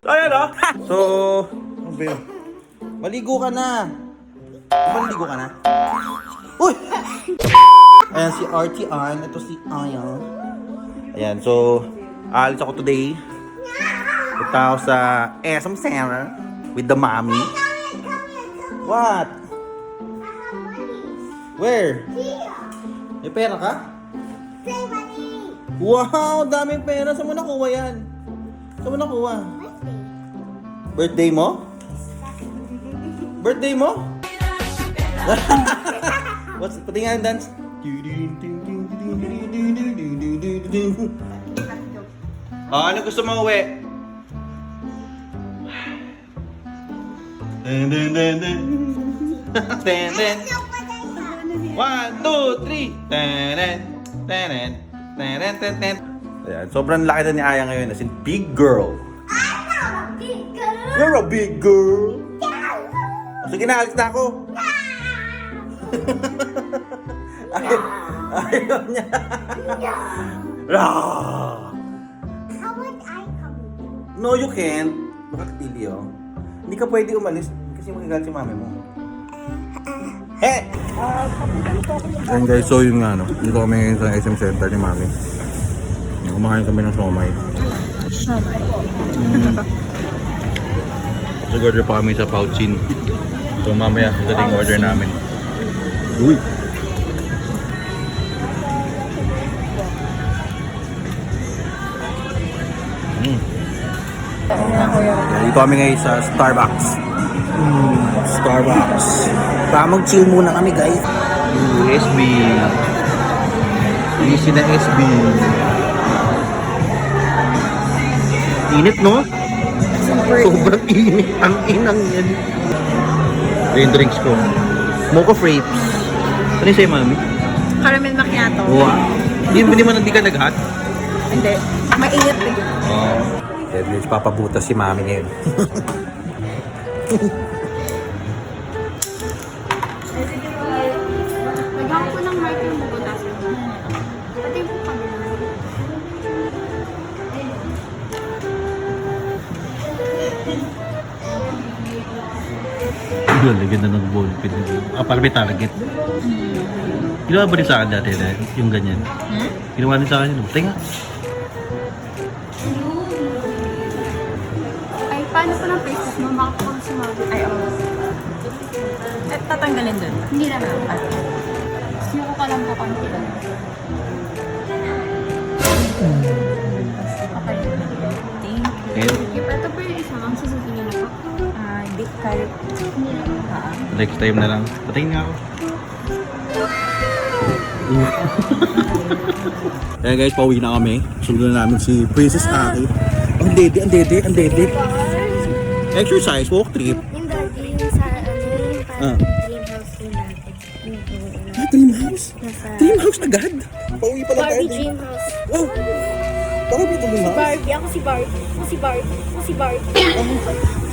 Ayan o. So, maligo ka na. Maligo ka na? Uy! Ayan si RTR. Ito si Ayan. Ayan, so, aalis ako today. Punta ako sa SM Center with the mommy. What? Where? May pera ka? Wow, daming pera. Saan mo nakuha yan? Saan mo nakuha? Birthday mo? Birthday mo? What's pati nga yung dance? Ano gusto mo uwi? Ten, ten, ten, ten. Ten, ten. 1, 2, 3. Ten, ten, ten, ten, ten, ten. Ayan, sobrang laki na ni Aya ngayon, as in big girl. You're a big girl. Sige na, alis na ako. Ayaw niya. How would I come? No, you can't. Makakatili, oh. Hindi ka pwede umalis kasi magagalit si mami mo. Ayan guys, so yun nga, no. Dito kami ngayon sa SM Center ni mami. Kumakain kami ng somay. Somay. Siguro pa kami sa Pouchin. So mamaya, dating order namin. Uy! Dito kami ngayon sa Starbucks. Starbucks. Tamang chill muna kami guys. SB. Easy na SB. Init no? Sobrang init. Ang inang yan. Ito yung drinks ko. Mocha Fraps. Ano yung sa'yo, mami? Caramel macchiato. Wow. Hindi ka nag-hot? Hindi. Mainit rin. Oo. Kaya guys, papabutas si mami ngayon. Nagawa ko ng mark yung bubutas. Pati yung kabila. Yun, ganda ng ball pin. Para may target. Ginawa ba rin sa akin dati yung ganyan? Ginawa rin sa akin yun. Tinga. Ay, paano po ng faces mo? Baka po sumabi. Ay, oo. At tatanggalin dun. Hindi naman. Sino ko lang po kami ito. Okay. Thank you. And Ito po yung isa. Ang susukin niyo na po. Di kalit. Hindi naman. next time na lang. Patingin nga ako. Kaya guys, pauwi na kami. Sunod na namin si Princess Aki. Ang dede. Exercise, walk trip. Yung dati yung sa Ah. dream house din natin. Dream house? Nasa Dream house agad? Pauwi pa lang tayo. Barbie dream house. Wow! Bakit dito dream house? Barbie. Ako si Barbie. Ako si Barbie. Ako si Barbie.